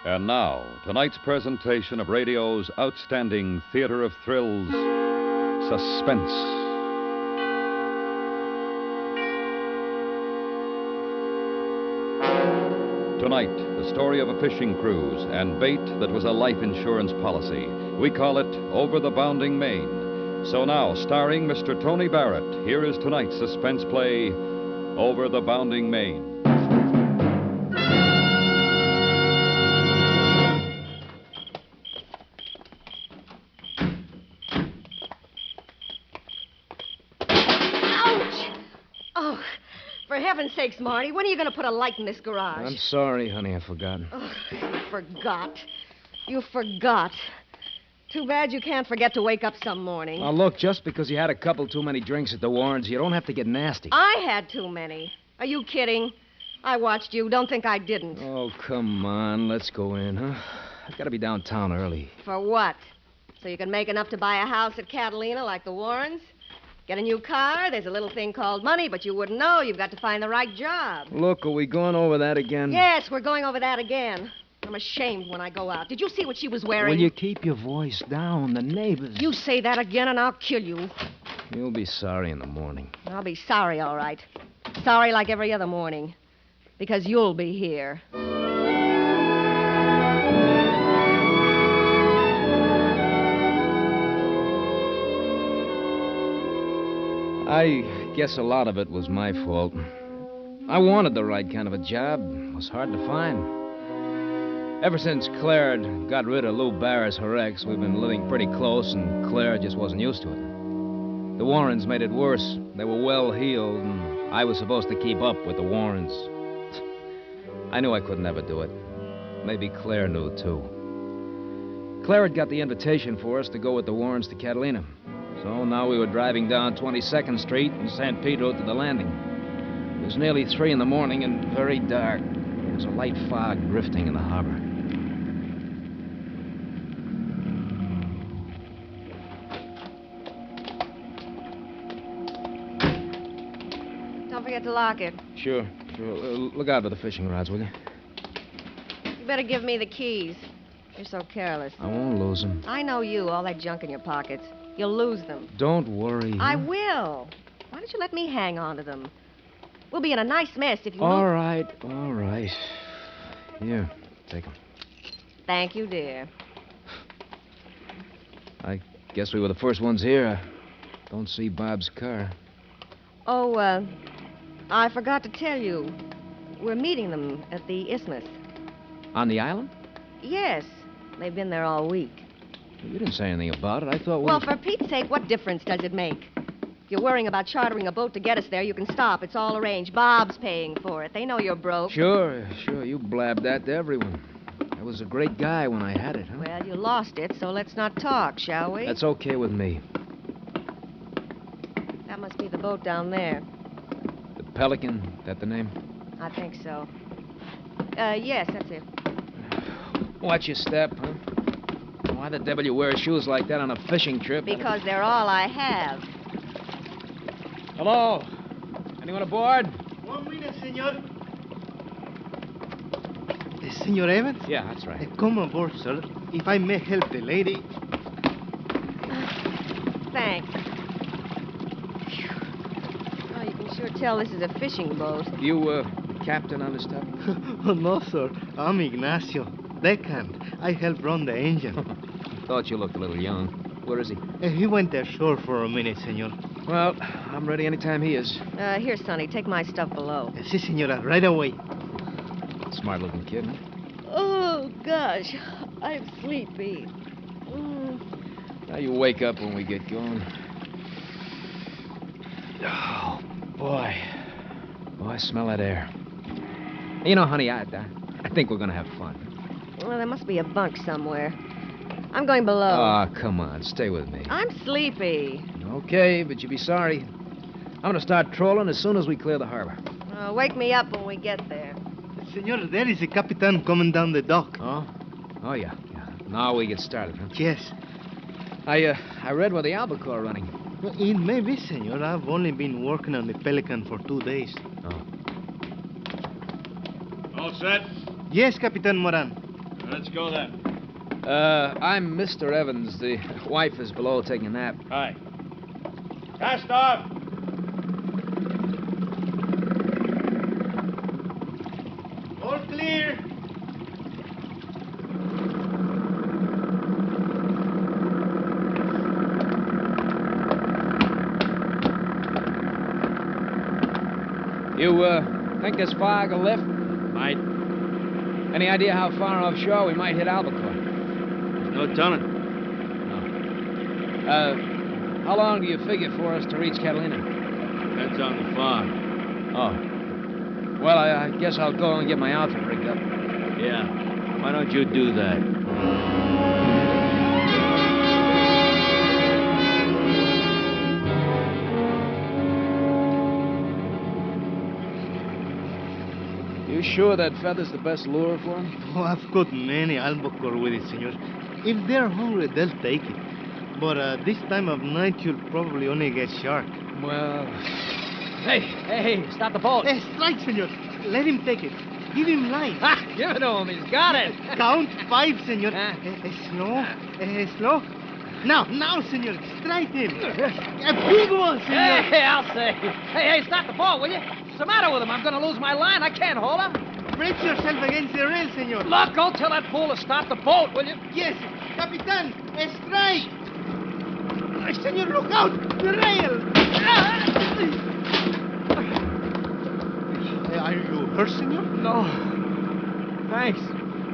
And now, tonight's presentation of radio's outstanding theater of thrills, Suspense. Tonight, the story of a fishing cruise and bait that was a life insurance policy. We call it Over the Bounding Main. So now, starring Mr. Tony Barrett, here is tonight's suspense play, Over the Bounding Main. For heaven's sakes, Marty, when are you going to put a light in this garage? I'm sorry, honey, I forgot. Oh, you forgot. You forgot. Too bad you can't forget to wake up some morning. Now, look, just because you had a couple too many drinks at the Warrens, you don't have to get nasty. I had too many. Are you kidding? I watched you. Don't think I didn't. Oh, come on. Let's go in, huh? I've got to be downtown early. For what? So you can make enough to buy a house at Catalina like the Warrens? Get a new car, there's a little thing called money, but you wouldn't know. You've got to find the right job. Look, are we going over that again? Yes, we're going over that again. I'm ashamed when I go out. Did you see what she was wearing? Will you keep your voice down? The neighbors... You say that again and I'll kill you. You'll be sorry in the morning. I'll be sorry, all right. Sorry like every other morning. Because you'll be here. I guess a lot of it was my fault. I wanted the right kind of a job. It was hard to find. Ever since Claire had got rid of Lou Barris, her ex, we've been living pretty close, and Claire just wasn't used to it. The Warrens made it worse. They were well-heeled, and I was supposed to keep up with the Warrens. I knew I could never do it. Maybe Claire knew, too. Claire had got the invitation for us to go with the Warrens to Catalina. So now we were driving down 22nd Street and San Pedro to the landing. It was nearly 3 in the morning and very dark. There was a light fog drifting in the harbor. Don't forget to lock it. Sure. Look out for the fishing rods, will you? You better give me the keys. You're so careless. I won't lose them. I know you, all that junk in your pockets. You'll lose them. Don't worry. I will. Why don't you let me hang on to them? We'll be in a nice mess if you... All right. Here, take them. Thank you, dear. I guess we were the first ones here. I don't see Bob's car. Oh, I forgot to tell you. We're meeting them at the Isthmus. On the island? Yes. They've been there all week. You didn't say anything about it. I thought we... Well, for Pete's sake, what difference does it make? If you're worrying about chartering a boat to get us there, you can stop. It's all arranged. Bob's paying for it. They know you're broke. Sure. You blabbed that to everyone. I was a great guy when I had it, huh? Well, you lost it, so let's not talk, shall we? That's okay with me. That must be the boat down there. The Pelican, that the name? I think so. Yes, that's it. Watch your step, huh? Why the devil you wear shoes like that on a fishing trip? Because they're all I have. Hello? Anyone aboard? 1 minute, senor. Senor Evans? Yeah, that's right. Come aboard, sir. If I may help the lady. Thanks. Oh, you can sure tell this is a fishing boat. You, captain on this stuff? Oh, no, sir. I'm Ignacio, deckhand. I help run the engine. Thought you looked a little young. Where is he? He went ashore for a minute, senor. Well, I'm ready anytime he is. Here, Sonny, take my stuff below. Si, senora, right away. Smart-looking kid, huh? Oh, gosh. I'm sleepy. Now you wake up when we get going. Oh, boy. Boy, smell that air. You know, honey, I think we're going to have fun. Well, there must be a bunk somewhere. I'm going below. Oh, come on. Stay with me. I'm sleepy. Okay, but you'll be sorry. I'm going to start trolling as soon as we clear the harbor. Wake me up when we get there. Senor, there is a captain coming down the dock. Oh? Oh, yeah. Now we get started, huh? Yes. I read where the albacore are running. Well, it may be, senor. I've only been working on the Pelican for 2 days. Oh. All set? Yes, Capitan Moran. Let's go then. I'm Mr. Evans. The wife is below taking a nap. Hi. Cast off! All clear. You, think this fog will lift? Might. Any idea how far offshore we might hit Albacore? There's no telling. How long do you figure for us to reach Catalina? Depends on the fog. Oh. Well, I guess I'll go and get my outfit rigged up. Yeah. Why don't you do that? You sure that feather's the best lure for him? Oh, I've caught many albacore with it, senor. If they're hungry, they'll take it. But this time of night, you'll probably only get shark. Well... Hey, stop the boat. Strike, senor. Let him take it. Give him line. Ah, give it to him. He's got it. Count 5, senor. Ah. Slow. Now, senor. Strike him. A big one, senor. Hey, I'll say. Hey, stop the boat, will you? What's the matter with him? I'm going to lose my line. I can't hold him. Brace yourself against the rail, senor. Look, go tell that fool to stop the boat, will you? Yes, Capitan. Strike. Senor, look out. The rail. Are you hurt, senor? No. Thanks.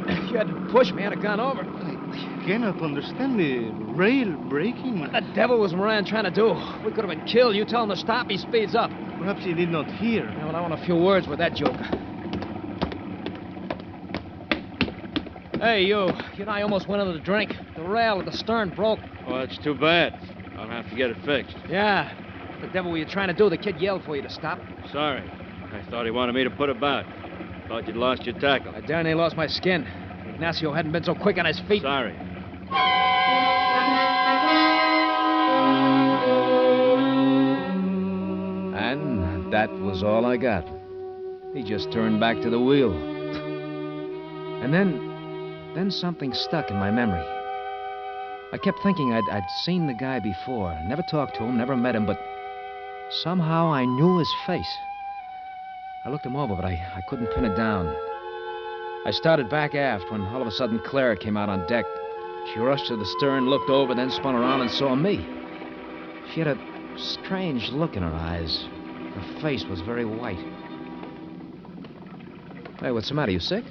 If you had to push me, I'd have gone over. I cannot understand the rail breaking. What the devil was Moran trying to do? We could have been killed. You tell him to stop, he speeds up. Perhaps he did not hear. Yeah, well, I want a few words with that joker. Hey, you. You and I almost went under the drink. The rail at the stern broke. Well, that's too bad. I'll have to get it fixed. Yeah. What the devil were you trying to do? The kid yelled for you to stop. Sorry. I thought he wanted me to put about. Thought you'd lost your tackle. I darn near lost my skin. Ignacio hadn't been so quick on his feet. Sorry. And that was all I got. He just turned back to the wheel. And then something stuck in my memory. I kept thinking I'd seen the guy before. Never talked to him, never met him, but somehow I knew his face. I looked him over, but I couldn't pin it down. I started back aft when all of a sudden Clara came out on deck. She rushed to the stern, looked over, then spun around and saw me. She had a strange look in her eyes. Her face was very white. Hey, what's the matter? You sick?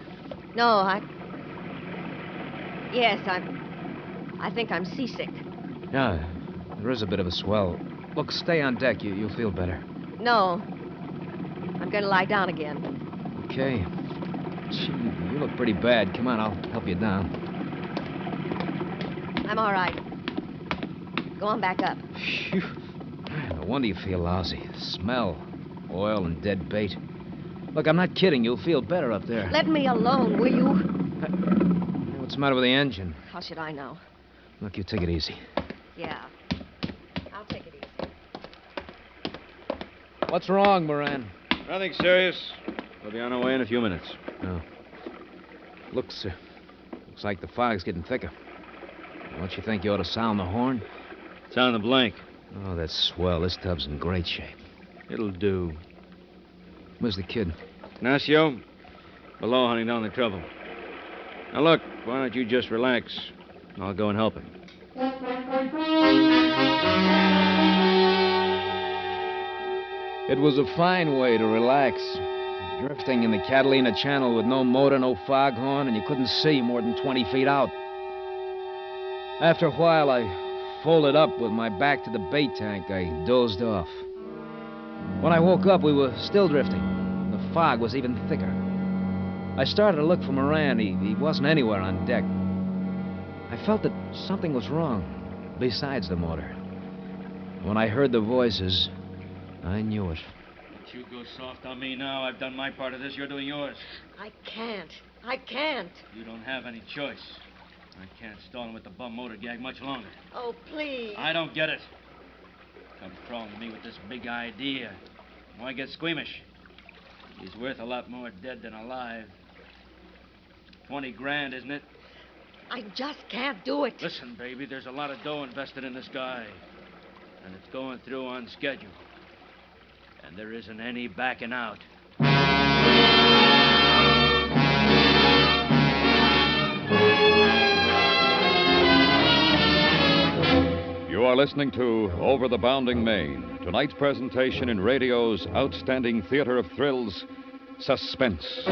No, Yes, I think I'm seasick. Yeah, there is a bit of a swell. Look, stay on deck. You'll feel better. No. I'm going to lie down again. Okay. Gee, you look pretty bad. Come on, I'll help you down. I'm all right. Go on back up. Phew. No wonder you feel lousy. Smell. Oil and dead bait. Look, I'm not kidding. You'll feel better up there. Let me alone, will you? Hey, what's the matter with the engine? How should I know? Look, you take it easy. Yeah. I'll take it easy. What's wrong, Moran? Nothing serious. We'll be on our way in a few minutes. Oh. Looks like the fog's getting thicker. Don't you think you ought to sound the horn? Sound the blank. Oh, that's swell. This tub's in great shape. It'll do. Where's the kid? Ignacio, below hunting down the trouble. Now look, why don't you just relax? I'll go and help him. It was a fine way to relax. Drifting in the Catalina Channel with no motor, no foghorn, and you couldn't see more than 20 feet out. After a while, I folded up with my back to the bait tank. I dozed off. When I woke up, we were still drifting. The fog was even thicker. I started to look for Moran. He wasn't anywhere on deck. I felt that something was wrong, besides the motor. When I heard the voices, I knew it. Don't you go soft on me now. I've done my part of this. You're doing yours. I can't. I can't. You don't have any choice. I can't stall him with the bum motor gag much longer. Oh, please. I don't get it. Come crawling to me with this big idea. Why get squeamish? He's worth a lot more dead than alive. 20 grand, isn't it? I just can't do it. Listen, baby, there's a lot of dough invested in this guy. And it's going through on schedule. And there isn't any backing out. You are listening to Over the Bounding Main, tonight's presentation in radio's outstanding theater of thrills, Suspense.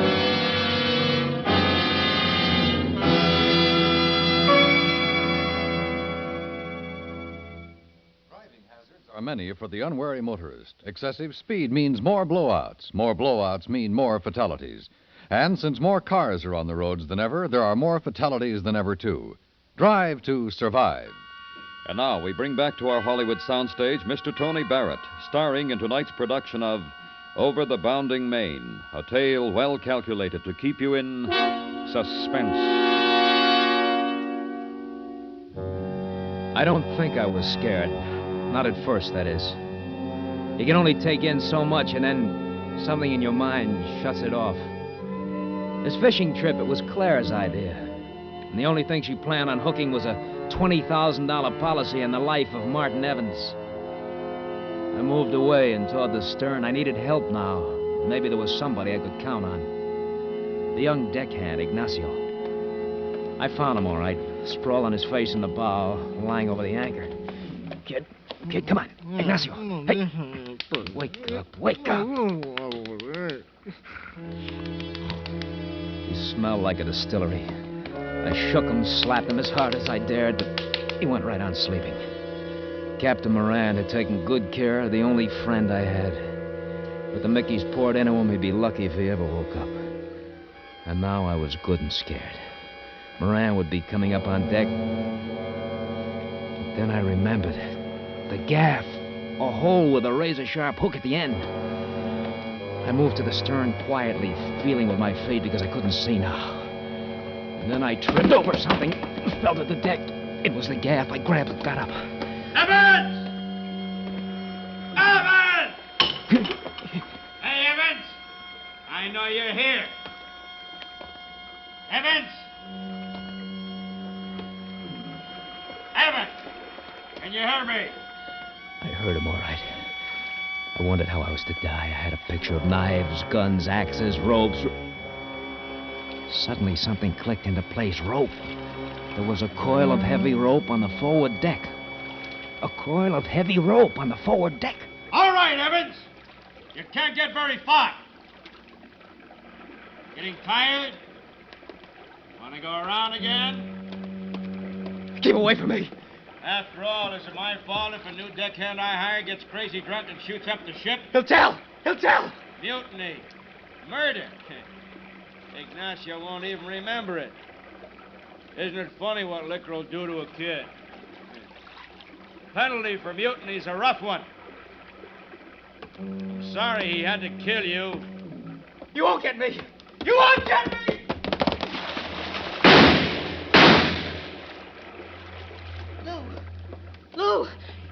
Are many for the unwary motorist. Excessive speed means more blowouts. More blowouts mean more fatalities. And since more cars are on the roads than ever, there are more fatalities than ever, too. Drive to survive. And now we bring back to our Hollywood soundstage Mr. Tony Barrett, starring in tonight's production of Over the Bounding Main, a tale well calculated to keep you in suspense. I don't think I was scared. Not at first, that is. You can only take in so much, and then something in your mind shuts it off. This fishing trip, it was Claire's idea. And the only thing she planned on hooking was a $20,000 policy on the life of Martin Evans. I moved away and toward the stern. I needed help now. Maybe there was somebody I could count on. The young deckhand, Ignacio. I found him all right, sprawled on his face in the bow, lying over the anchor. Kid, come on. Ignacio. Hey. Wake up. He smelled like a distillery. I shook him, slapped him as hard as I dared, but he went right on sleeping. Captain Moran had taken good care of the only friend I had. With the Mickeys poured into him, he'd be lucky if he ever woke up. And now I was good and scared. Moran would be coming up on deck. But then I remembered. The gaff. A hole with a razor-sharp hook at the end. I moved to the stern quietly, feeling with my feet because I couldn't see now. And then I tripped over something, fell to the deck. It was the gaff. I grabbed it, got up. Evans! Evans! Hey, Evans! I know you're here. Evans! Evans! Can you hear me? I heard him all right. I wondered how I was to die. I had a picture of knives, guns, axes, ropes. Suddenly something clicked into place. Rope. There was a coil of heavy rope on the forward deck. A coil of heavy rope on the forward deck. All right, Evans. You can't get very far. Getting tired? Want to go around again? Keep away from me. After all, is it my fault if a new deckhand I hire gets crazy drunk and shoots up the ship? He'll tell. Mutiny. Murder. Ignacio won't even remember it. Isn't it funny what liquor will do to a kid? Penalty for mutiny's a rough one. I'm sorry he had to kill you. You won't get me. You won't get me! Lou,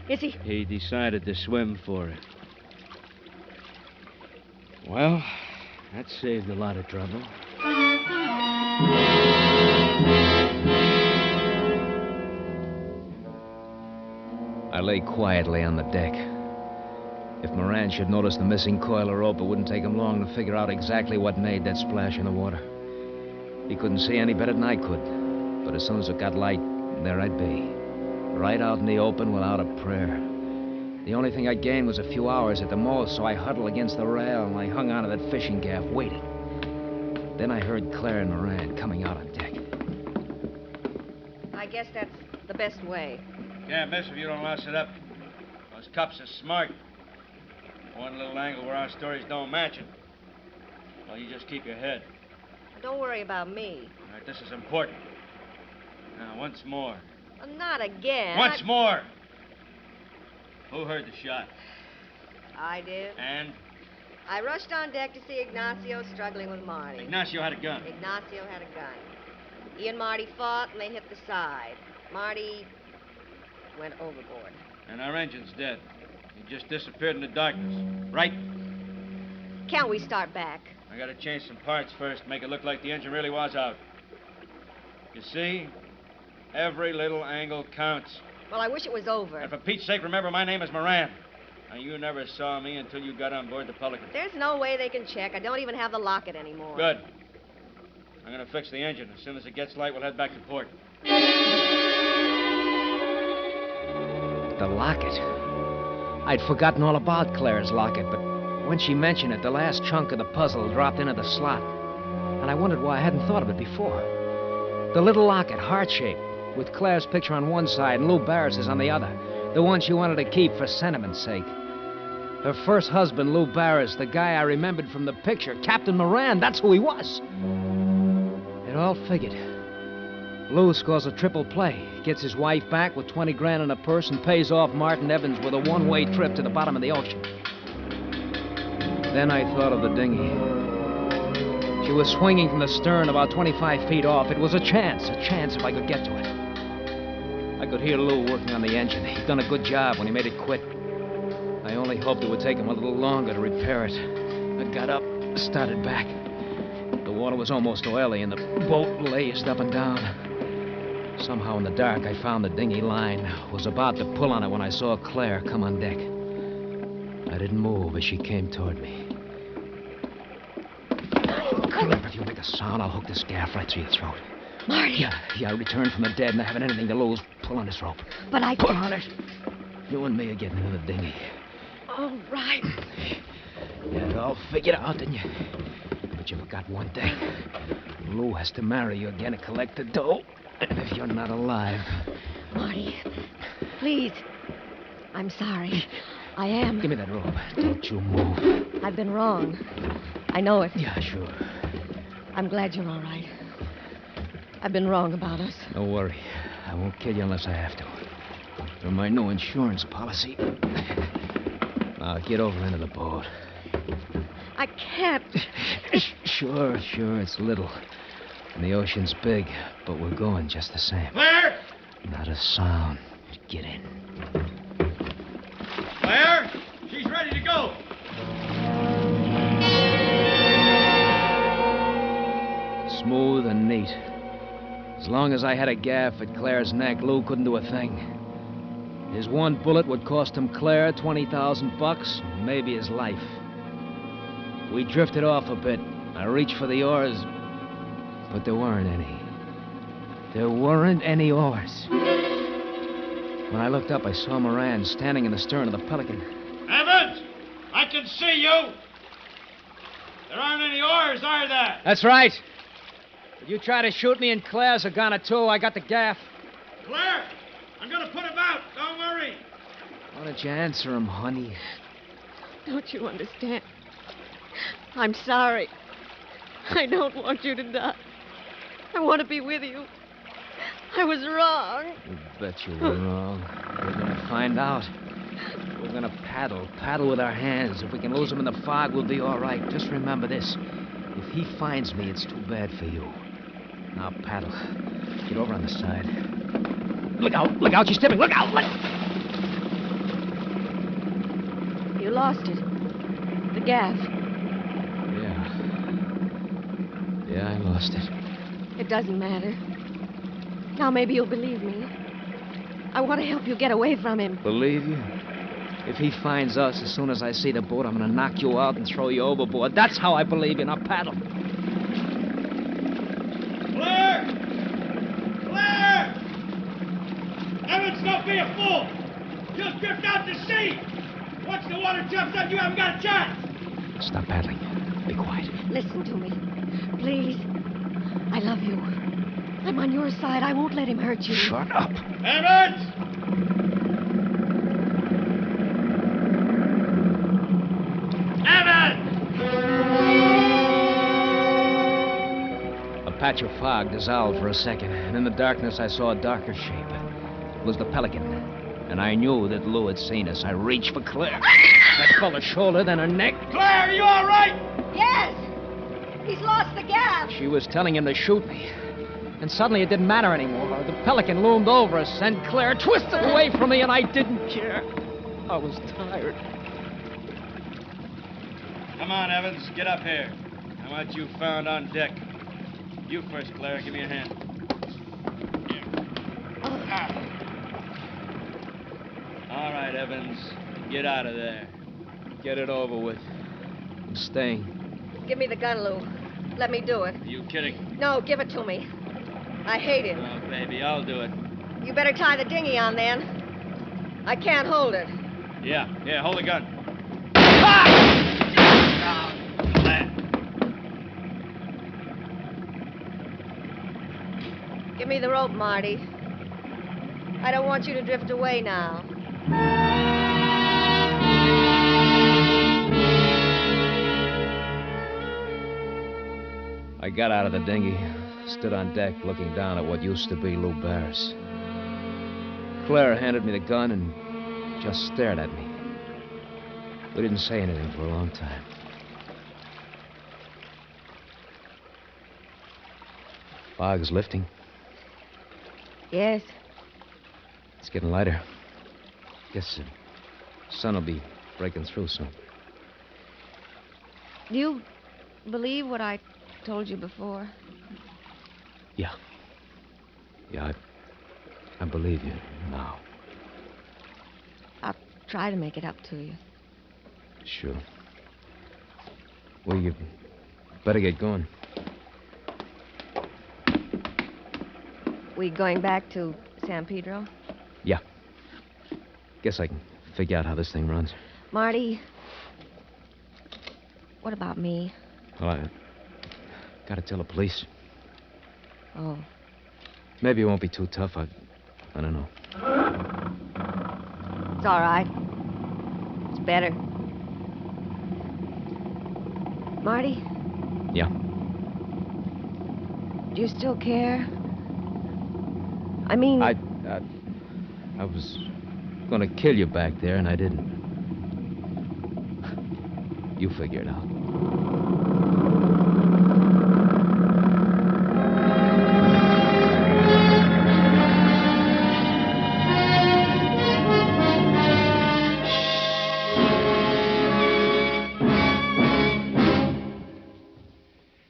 is he? He decided to swim for it. Well, that saved a lot of trouble. I lay quietly on the deck. If Moran should notice the missing coil of rope, it wouldn't take him long to figure out exactly what made that splash in the water. He couldn't see any better than I could. But as soon as it got light, there I'd be. Right out in the open without a prayer. The only thing I gained was a few hours at the most, so I huddled against the rail and I hung onto that fishing gaff, waiting. Then I heard Claire and Moran coming out on deck. I guess that's the best way. Can't miss if you don't louse it up. Those cops are smart. One little angle where our stories don't match it. Well, you just keep your head. Don't worry about me. All right, this is important. Now, once more. Not again. Once more! Who heard the shot? I did. And? I rushed on deck to see Ignacio struggling with Marty. Ignacio had a gun. Ignacio had a gun. He and Marty fought, and they hit the side. Marty went overboard. And our engine's dead. He just disappeared in the darkness. Right? Can't we start back? I gotta change some parts first, make it look like the engine really was out. You see? Every little angle counts. Well, I wish it was over. And for Pete's sake, remember my name is Moran. Now, you never saw me until you got on board the Pelican. There's no way they can check. I don't even have the locket anymore. Good. I'm going to fix the engine. As soon as it gets light, we'll head back to port. The locket. I'd forgotten all about Claire's locket, but when she mentioned it, the last chunk of the puzzle dropped into the slot. And I wondered why I hadn't thought of it before. The little locket, heart-shaped, with Claire's picture on one side and Lou Barris's on the other. The one she wanted to keep for sentiment's sake. Her first husband, Lou Barris, the guy I remembered from the picture, Captain Moran, that's who he was. It all figured. Lou scores a triple play, gets his wife back with 20 grand in a purse, and pays off Martin Evans with a one-way trip to the bottom of the ocean. Then I thought of the dinghy. She was swinging from the stern about 25 feet off. It was a chance if I could get to it. I could hear Lou working on the engine. He'd done a good job when he made it quit. I only hoped it would take him a little longer to repair it. I got up, started back. The water was almost oily, and the boat laced up and down. Somehow in the dark, I found the dinghy line. Was about to pull on it when I saw Claire come on deck. I didn't move as she came toward me. Claire, if you make a sound, I'll hook this gaff right through your throat. Marty. Yeah, I returned from the dead, and I haven't anything to lose. Pull on this rope. But I Pull can't. on it. You and me are getting into the dinghy. All right. You had it all figured out, didn't you? But you forgot one thing. Lou has to marry you again to collect the dough. And if you're not alive... Marty, please. I'm sorry. I am. Give me that rope. Don't you move. I've been wrong. I know it. Yeah, sure. I'm glad you're all right. I've been wrong about us. Don't worry. I won't kill you unless I have to. You're my new insurance policy. Now, get over into the boat. I can't. Sure, it's little. And the ocean's big, but we're going just the same. Claire! Not a sound. Get in. Claire! She's ready to go. Smooth and neat. As long as I had a gaff at Claire's neck, Lou couldn't do a thing. His one bullet would cost him Claire $20,000, maybe his life. We drifted off a bit. I reached for the oars, but there weren't any. There weren't any oars. When I looked up, I saw Moran standing in the stern of the Pelican. Evans! I can see you! There aren't any oars, are there? That's right. If you try to shoot me and Claire's are gonna too. I got the gaff. Claire! I'm gonna put him out. Don't worry. Why don't you answer him, honey? Don't you understand? I'm sorry. I don't want you to die. I want to be with you. I was wrong. You bet you were wrong. We're gonna find out. We're gonna paddle with our hands. If we can lose him in the fog, we'll be all right. Just remember this. If he finds me, it's too bad for you. Now paddle. Get over on the side. Look out, she's tipping. Look out! You lost it. The gaff. Yeah, I lost it. It doesn't matter. Now maybe you'll believe me. I want to help you get away from him. Believe you? If he finds us, as soon as I see the boat, I'm gonna knock you out and throw you overboard. That's how I believe you. Now paddle. Claire! Claire! Evans, don't be a fool! Just drift out to sea! Once the water jumps up, you haven't got a chance! Stop paddling. Be quiet. Listen to me. Please. I love you. I'm on your side. I won't let him hurt you. Shut up. Evans! Evans! A patch of fog dissolved for a second, and in the darkness I saw a darker shape. It was the Pelican, and I knew that Lou had seen us. I reached for Claire. I felt her shoulder, then her neck. Claire, are you all right? Yes! He's lost the gaff. She was telling him to shoot me. And suddenly it didn't matter anymore. The Pelican loomed over us, and Claire twisted away from me, and I didn't care. I was tired. Come on, Evans, get up here. I want you found on deck. You first, Claire. Give me a hand. Here. All right, Evans. Get out of there. Get it over with. I'm staying. Give me the gun, Lou. Let me do it. Are you kidding? No, give it to me. I hate it. Oh, baby, I'll do it. You better tie the dinghy on then. I can't hold it. Yeah, hold the gun. Give me the rope, Marty. I don't want you to drift away now. I got out of the dinghy, stood on deck looking down at what used to be Lou Barris. Claire handed me the gun and just stared at me. We didn't say anything for a long time. Fog's lifting. Yes. It's getting lighter. Guess the sun will be breaking through soon. Do you believe what I told you before? Yeah. Yeah, I believe you now. I'll try to make it up to you. Sure. Well, you better get going. We going back to San Pedro? Yeah. Guess I can figure out how this thing runs. Marty, what about me? Well, I gotta tell the police. Oh. Maybe it won't be too tough. I don't know. It's all right. It's better. Marty? Yeah. Do you still care? I mean... I was gonna kill you back there, and I didn't. You figure it out.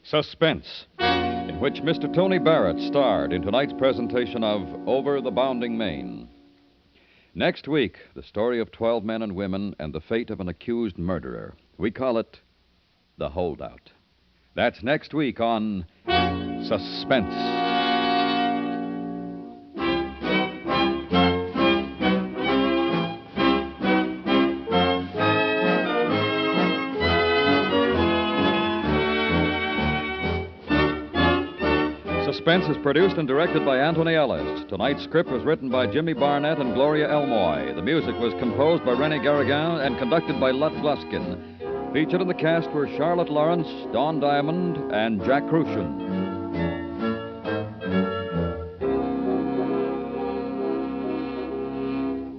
Suspense, in which Mr. Tony Barrett starred in tonight's presentation of Over the Bounding Main. Next week, the story of 12 men and women and the fate of an accused murderer. We call it The Holdout. That's next week on Suspense. Suspense is produced and directed by Anthony Ellis. Tonight's script was written by Jimmy Barnett and Gloria Elmoy. The music was composed by René Garrigan and conducted by Lutz Luskin. Featured in the cast were Charlotte Lawrence, Dawn Diamond, and Jack Crucian.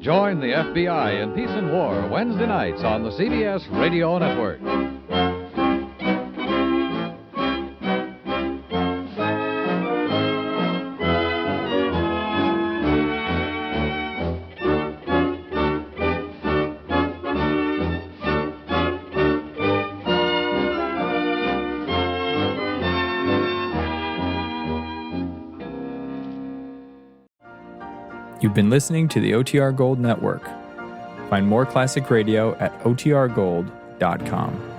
Join the FBI in Peace and War Wednesday nights on the CBS Radio Network. You've been listening to the OTR Gold Network. Find more classic radio at otrgold.com.